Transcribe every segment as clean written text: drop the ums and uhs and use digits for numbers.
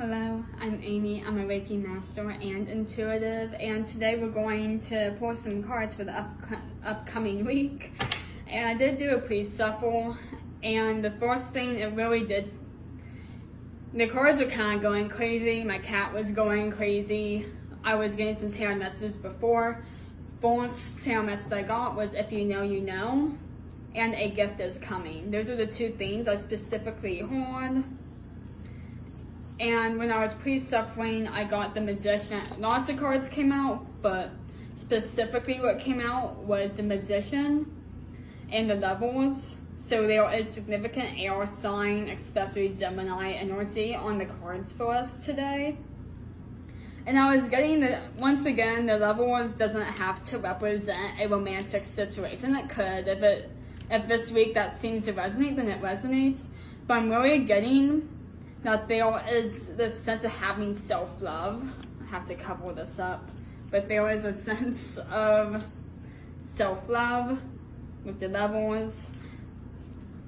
Hello, I'm Amy. I'm a Reiki Master and Intuitive, and today we're going to pull some cards for the upcoming week. And I did do a pre-shuffle, and the first thing it really did, the cards were kind of going crazy. My cat was going crazy. I was getting some tarot messages before. First tarot message I got was "If you know, you know," and "A gift is coming." Those are the two things I specifically heard. And when I was pre-shuffling, I got the Magician. Lots of cards came out, but specifically what came out was the Magician and the Levels. So there is significant air sign, especially Gemini energy, on the cards for us today. And I was getting once again, the Levels doesn't have to represent a romantic situation. It could. If this week that seems to resonate, then it resonates. But I'm really getting that there is this sense of having self-love. I have to cover this up. But there is a sense of self-love with the Levels.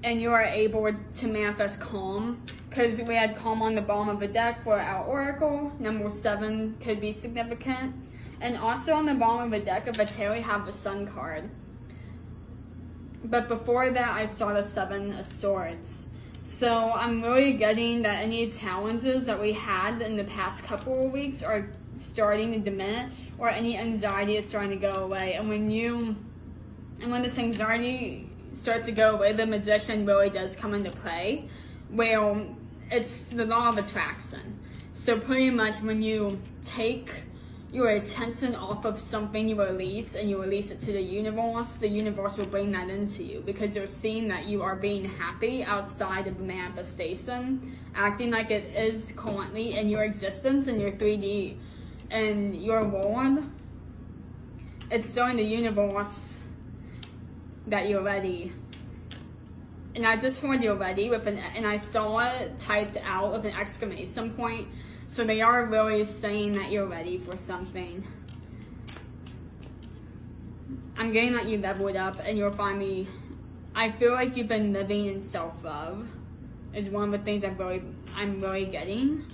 And you are able to manifest calm. Because we had calm on the bottom of the deck for our Oracle. Number 7 could be significant. And also on the bottom of the deck of a tarot, we have the Sun card. But before that, I saw the 7 of Swords. So I'm really getting that any challenges that we had in the past couple of weeks are starting to diminish, or any anxiety is starting to go away. And when this anxiety starts to go away, the Magician really does come into play. Well, it's the law of attraction. So pretty much when you take your attention off of something you release, and you release it to the universe will bring that into you, because you're seeing that you are being happy outside of the manifestation, acting like it is currently in your existence, in your 3D, in your world. It's showing the universe that you're ready. And I just heard "you're ready" and I saw it typed out with an exclamation point. So they are really saying that you're ready for something. I'm getting that you leveled up and you're finally, I feel like you've been living in self-love is one of the things I'm really getting.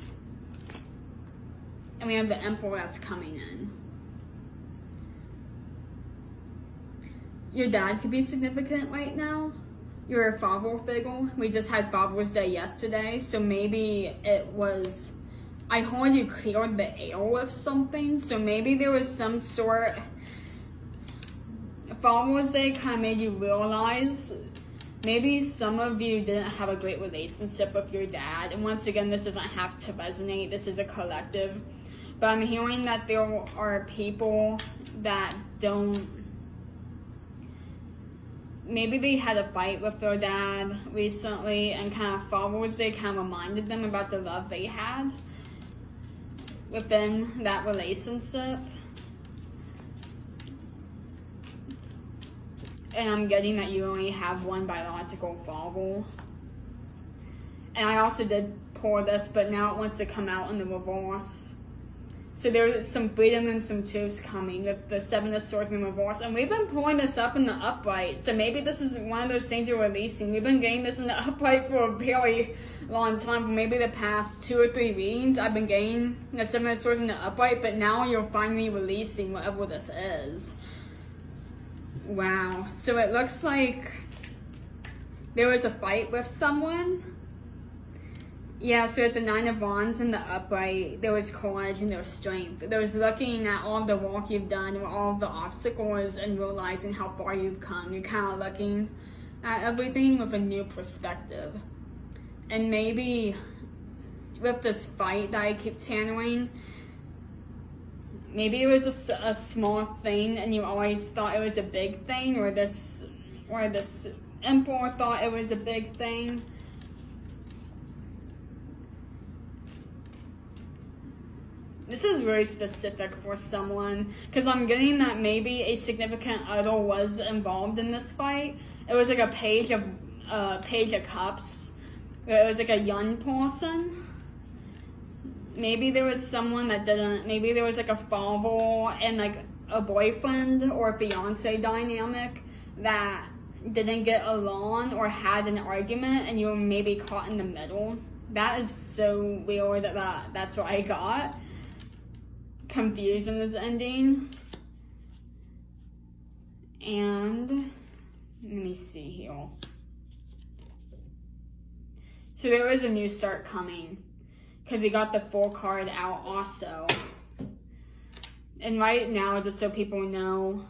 And we have the Emperor that's coming in. Your dad could be significant right now. You're a father figure. We just had Father's Day yesterday, so maybe it was, I heard you cleared the air with something, so maybe there was some sort, Father's Day kind of made you realize maybe some of you didn't have a great relationship with your dad. And once again, this doesn't have to resonate, this is a collective. But I'm hearing that there are people that don't, maybe they had a fight with their dad recently, and kind of Father's Day kind of reminded them about the love they had within that relationship. And I'm getting that you only have one biological father. And I also did pour this, but now it wants to come out in the reverse. So there's some freedom and some truths coming with the 7 of Swords in reverse. And we've been pulling this up in the upright. So maybe this is one of those things you're releasing. We've been getting this in the upright for a very long time. For maybe the past 2 or 3 readings, I've been getting the 7 of Swords in the upright. But now you're finally releasing whatever this is. Wow. So it looks like there was a fight with someone. Yeah, so at the 9 of Wands in the upright, there was courage and there was strength. There was looking at all the work you've done, or all the obstacles, and realizing how far you've come. You're kind of looking at everything with a new perspective. And maybe with this fight that I keep channeling, maybe it was a small thing and you always thought it was a big thing, or this Emperor thought it was a big thing. This is very specific for someone, because I'm getting that maybe a significant other was involved in this fight. It was like a page of cups. It was like a young person. Maybe there was someone that didn't, maybe there was like a father and like a boyfriend or a fiance dynamic that didn't get along or had an argument, and you were maybe caught in the middle. That is so weird that that's what I got. Confused in this ending. And let me see here. So there is a new start coming because he got the full card out also. And right now, just so people know,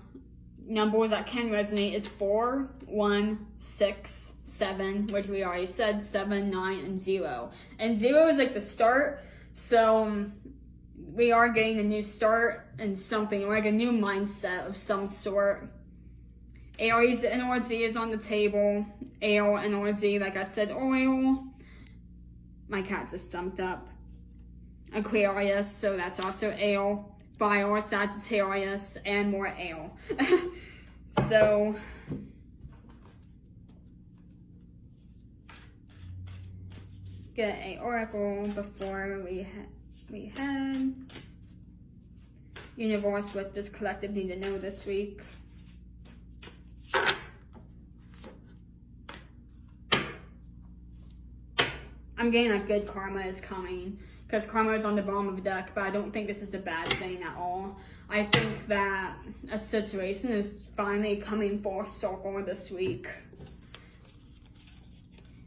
numbers that can resonate is 4, 1, 6, 7, which we already said, 7, 9, and 0. And 0 is like the start, so we are getting a new start and something, like a new mindset of some sort. Aries energy is on the table. Ale energy, like I said earlier. My cat just jumped up. Aquarius, so that's also ale. Fire, Sagittarius, and more ale. So, get a oracle before we head. Universe, what does collective need to know this week? I'm getting like good karma is coming because karma is on the bottom of the deck, but I don't think this is a bad thing at all. I think that a situation is finally coming full circle this week.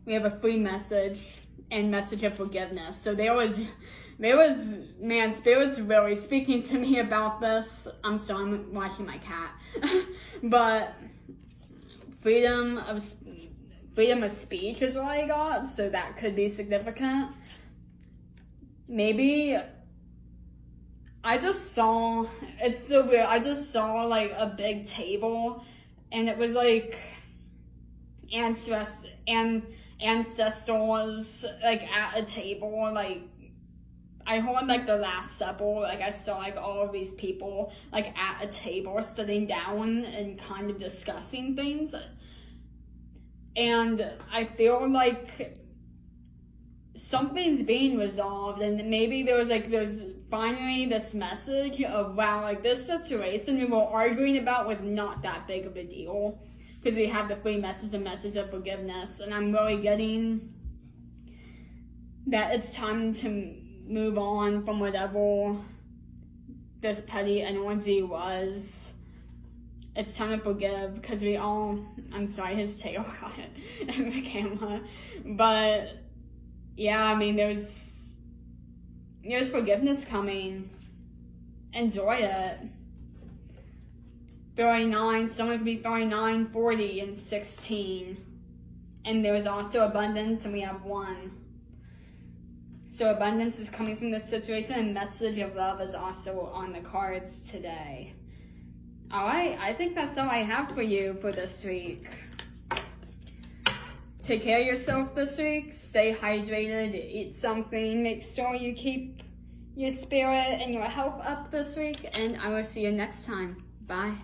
We have a free message and message of forgiveness. So man, Spirit's really speaking to me about this. I'm sorry, I'm watching my cat. But freedom of speech is what I got, so that could be significant. Maybe I just saw, it's so weird, I just saw like a big table and it was like ancestors like at a table, like I heard like the Last Supper, like I saw like all of these people like at a table sitting down and kind of discussing things. And I feel like something's being resolved, and maybe there's finally this message of, wow, like this situation we were arguing about was not that big of a deal because we have the free message and message of forgiveness. And I'm really getting that it's time to move on from whatever this petty energy was. It's time to forgive because we all, I'm sorry, his tail got it in the camera. But yeah, I mean, there's forgiveness coming. Enjoy it. 39, someone could be 39, 40, and 16. And there's also abundance, and we have 1. So abundance is coming from this situation, and message of love is also on the cards today. All right, I think that's all I have for you for this week. Take care of yourself this week. Stay hydrated, eat something. Make sure you keep your spirit and your health up this week. And I will see you next time. Bye.